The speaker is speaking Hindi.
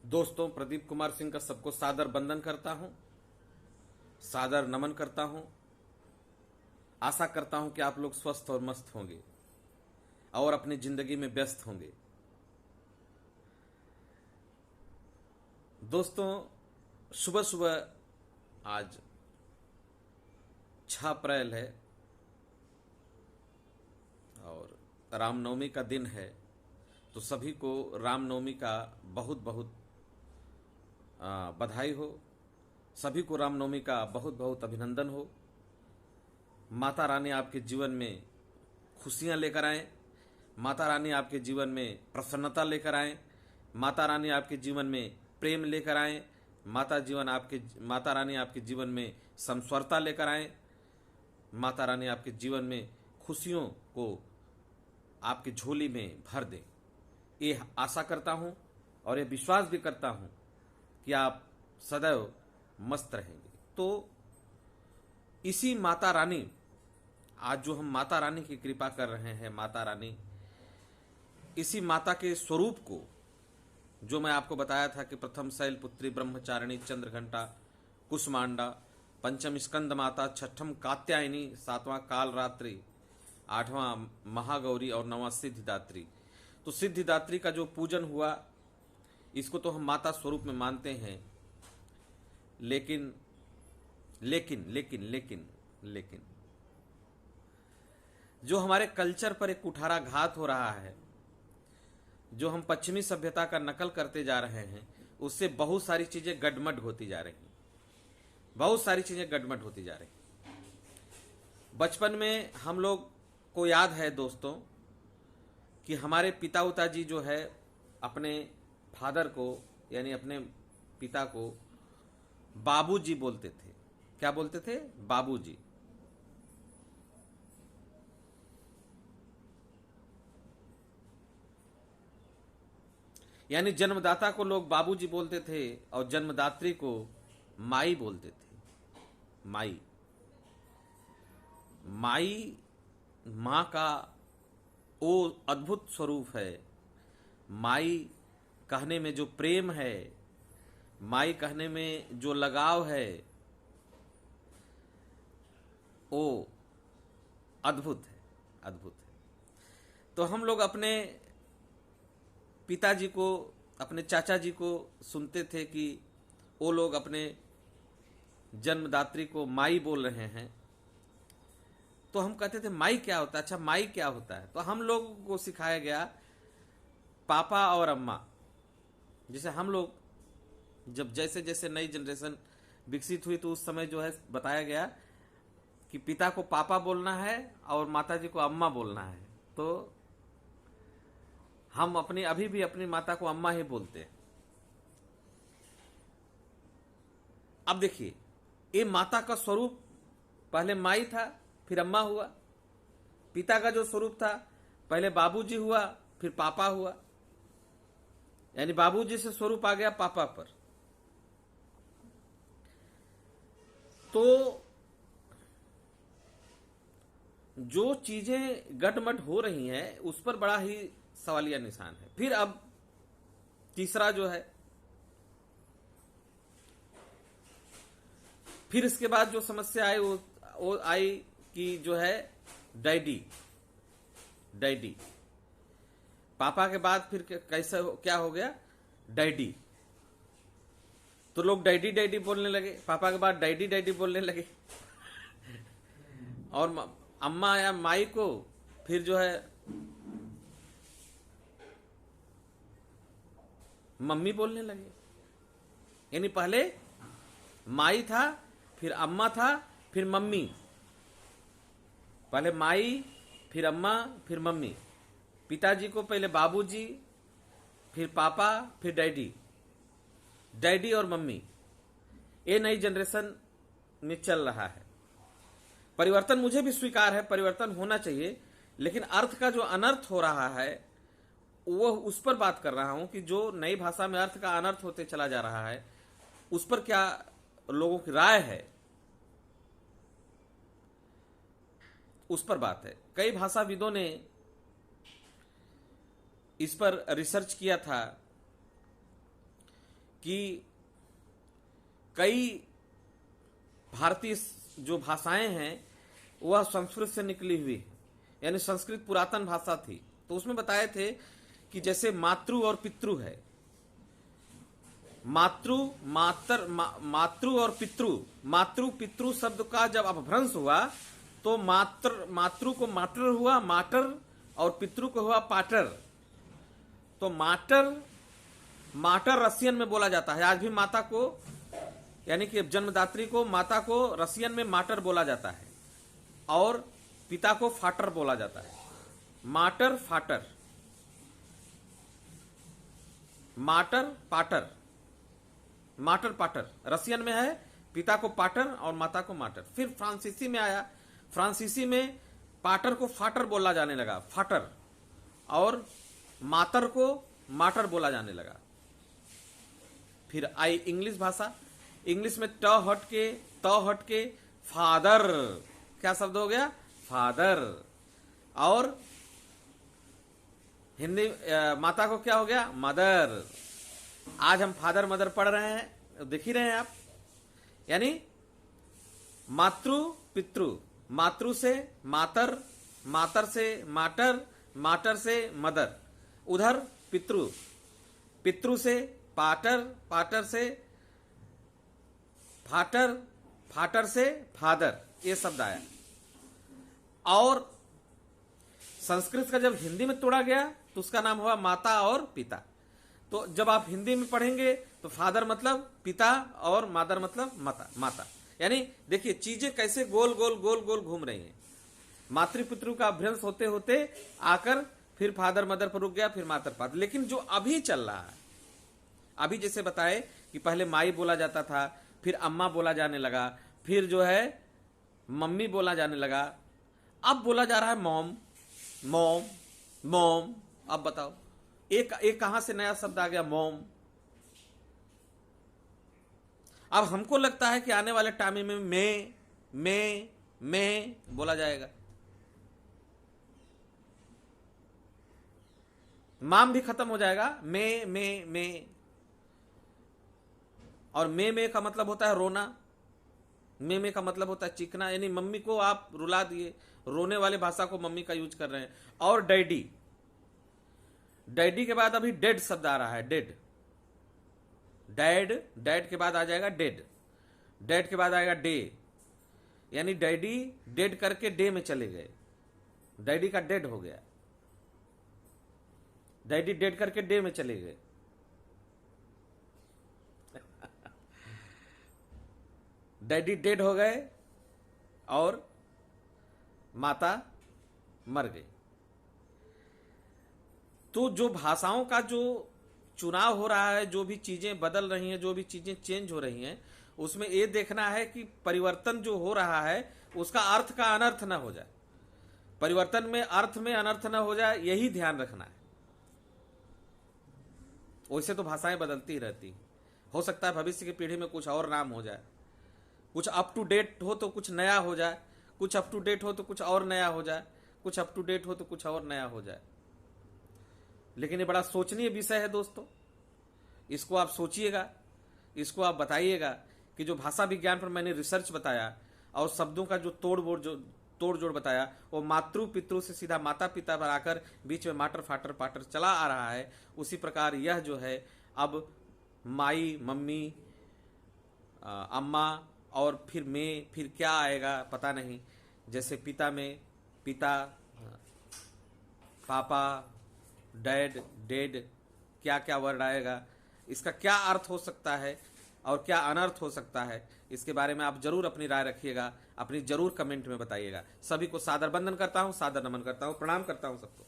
दोस्तों, प्रदीप कुमार सिंह का सबको सादर वंदन करता हूं, सादर नमन करता हूं। आशा करता हूं कि आप लोग स्वस्थ और मस्त होंगे और अपनी जिंदगी में व्यस्त होंगे। दोस्तों, सुबह सुबह आज 6 अप्रैल है और रामनवमी का दिन है, तो सभी को रामनवमी का बहुत बहुत बधाई हो। सभी को रामनवमी का बहुत बहुत अभिनंदन हो। माता रानी आपके जीवन में खुशियां लेकर आए, माता रानी आपके जीवन में प्रसन्नता लेकर आए, माता रानी आपके जीवन में प्रेम लेकर आए, माता रानी आपके जीवन में समस्वरता लेकर आए, माता रानी आपके जीवन में खुशियों को आपकी झोली में भर दें। ये आशा करता हूं और ये विश्वास भी करता हूं कि आप सदैव मस्त रहेंगे। तो इसी माता रानी, आज जो हम माता रानी की कृपा कर रहे हैं, माता रानी, इसी माता के स्वरूप को, जो मैं आपको बताया था कि प्रथम शैलपुत्री, ब्रह्मचारिणी, चंद्रघंटा, कुसमांडा, पंचम स्कंद माता, छठम कात्यायनी, सातवां कालरात्रि, आठवां महागौरी और नवां सिद्धिदात्री। तो सिद्धिदात्री का जो पूजन हुआ, इसको तो हम माता स्वरूप में मानते हैं, लेकिन लेकिन लेकिन लेकिन लेकिन जो हमारे कल्चर पर एक कुठाराघात हो रहा है, जो हम पश्चिमी सभ्यता का नकल करते जा रहे हैं, उससे बहुत सारी चीजें गडमड होती जा रही हैं, बहुत सारी चीजें गडमड होती जा रही हैं। बचपन में हम लोग को याद है दोस्तों कि हमारे पिता उता जी जो है अपने फादर को, यानी अपने पिता को बाबूजी बोलते थे। क्या बोलते थे? बाबूजी। यानी जन्मदाता को लोग बाबूजी बोलते थे और जन्मदात्री को माई बोलते थे। माई, माई मां का वो अद्भुत स्वरूप है। माई कहने में जो प्रेम है, माई कहने में जो लगाव है, वो अद्भुत है, अद्भुत है। तो हम लोग अपने पिताजी को, अपने चाचा जी को सुनते थे कि वो लोग अपने जन्मदात्री को माई बोल रहे हैं, तो हम कहते थे माई क्या होता है? अच्छा, माई क्या होता है? तो हम लोगों को सिखाया गया पापा और अम्मा। जैसे हम लोग जब जैसे जैसे नई जनरेशन विकसित हुई, तो उस समय जो है बताया गया कि पिता को पापा बोलना है और माताजी को अम्मा बोलना है। तो हम अभी भी अपनी माता को अम्मा ही बोलते हैं। अब देखिए, ये माता का स्वरूप पहले माई था, फिर अम्मा हुआ। पिता का जो स्वरूप था, पहले बाबूजी हुआ, फिर पापा हुआ। यानी बाबूजी से स्वरूप आ गया पापा पर। तो जो चीजें गटमट हो रही हैं, उस पर बड़ा ही सवालिया निशान है। फिर अब तीसरा जो है, फिर इसके बाद जो समस्या आई वो आई कि जो है डैडी, डैडी। पापा के बाद फिर क्या हो गया? डैडी। तो लोग डैडी डैडी बोलने लगे, पापा के बाद डैडी डैडी बोलने लगे। और अम्मा या माई को फिर जो है मम्मी बोलने लगे। यानी पहले माई था, फिर अम्मा था, फिर मम्मी। पहले माई, फिर अम्मा, फिर मम्मी। पिताजी को पहले बाबूजी, फिर पापा, फिर डैडी। डैडी और मम्मी, ये नई जनरेशन में चल रहा है। परिवर्तन मुझे भी स्वीकार है, परिवर्तन होना चाहिए, लेकिन अर्थ का जो अनर्थ हो रहा है, वो उस पर बात कर रहा हूं कि जो नई भाषा में अर्थ का अनर्थ होते चला जा रहा है, उस पर क्या लोगों की राय है, उस पर बात है। कई भाषाविदों ने इस पर रिसर्च किया था कि कई भारतीय जो भाषाएं हैं वह संस्कृत से निकली हुई है, यानी संस्कृत पुरातन भाषा थी। तो उसमें बताए थे कि जैसे मातृ और पितृ है, मातृ और पितृ, मातृ पितृ शब्द का जब अपभ्रंश हुआ तो मातृ को माटर हुआ माटर, और पितृ को हुआ पाटर। तो माटर रसियन में बोला जाता है। आज भी माता को, यानी कि जन्मदात्री को, माता को रसियन में माटर बोला जाता है, और पिता को फाटर बोला जाता है। माटर फाटर, माटर पाटर, माटर पाटर रसियन में है, पिता को पाटर और माता को माटर। फिर फ्रांसीसी में आया, फ्रांसीसी में पाटर को फाटर बोला जाने लगा, फाटर, और मातर को माटर बोला जाने लगा। फिर आई इंग्लिश भाषा, इंग्लिश में त हट के फादर, क्या शब्द हो गया, फादर। और हिंदी माता को क्या हो गया, मदर। आज हम फादर मदर पढ़ रहे हैं, देख ही रहे हैं आप, यानी मातृ पितृ, मातृ से मातर, मातर से माटर, माटर से मदर, उधर पितृ, पितृ से पाटर, पाटर से फाटर, फाटर से फादर, ये शब्द आया। और संस्कृत का जब हिंदी में तोड़ा गया तो उसका नाम हुआ माता और पिता। तो जब आप हिंदी में पढ़ेंगे तो फादर मतलब पिता और मदर मतलब माता। यानी देखिए चीजें कैसे गोल गोल गोल गोल घूम रही हैं। मातृपितृ का अभ्रंश होते होते आकर फिर फादर मदर पर रुक गया, फिर मातर पातर। लेकिन जो अभी चल रहा है, अभी जैसे बताए कि पहले माई बोला जाता था, फिर अम्मा बोला जाने लगा, फिर जो है मम्मी बोला जाने लगा, अब बोला जा रहा है मॉम मॉम मॉम। अब बताओ एक कहां से नया शब्द आ गया, मॉम। अब हमको लगता है कि आने वाले टाइम में मैं बोला जाएगा। माम भी खत्म हो जाएगा, मैं। और मैं का मतलब होता है रोना, मैं का मतलब होता है चीखना, यानी मम्मी को आप रुला दिए, रोने वाले भाषा को मम्मी का यूज कर रहे हैं। और डैडी, डैडी के बाद अभी डेड शब्द आ रहा है, डेड, डैड के बाद आ जाएगा डेड, डेड के बाद आएगा डे, यानी डैडी डेड करके डे में चले गए, डैडी का डेड हो गया, डैडी डेड करके डे में चले गए। डैडी डेड हो गए और माता मर गई। तो जो भाषाओं का जो चुनाव हो रहा है, जो भी चीजें बदल रही हैं, जो भी चीजें चेंज हो रही हैं, उसमें यह देखना है कि परिवर्तन जो हो रहा है उसका अर्थ का अनर्थ न हो जाए, परिवर्तन में अर्थ में अनर्थ न हो जाए, यही ध्यान रखना है। वैसे तो भाषाएं बदलती रहती, हो सकता है भविष्य की पीढ़ी में कुछ और नाम हो जाए, कुछ अप टू डेट हो तो कुछ नया हो जाए, कुछ अप टू डेट हो तो कुछ और नया हो जाए, कुछ अप टू डेट हो तो कुछ और नया हो जाए। लेकिन ये बड़ा सोचनीय विषय है दोस्तों, इसको आप सोचिएगा, इसको आप बताइएगा कि जो भाषा विज्ञान पर मैंने रिसर्च बताया और शब्दों का जो तोड़ जोड़ बताया, वो मातृ पितृ से सीधा माता पिता पर आकर बीच में माटर फाटर पाटर चला आ रहा है। उसी प्रकार यह जो है अब माई मम्मी अम्मा और फिर मैं, फिर क्या आएगा पता नहीं। जैसे पिता में पिता, पापा, डैड, डेड, क्या क्या वर्ड आएगा, इसका क्या अर्थ हो सकता है और क्या अनर्थ हो सकता है, इसके बारे में आप जरूर अपनी राय रखिएगा, अपनी जरूर कमेंट में बताइएगा। सभी को सादर वंदन करता हूं, सादर नमन करता हूं, प्रणाम करता हूं सबको।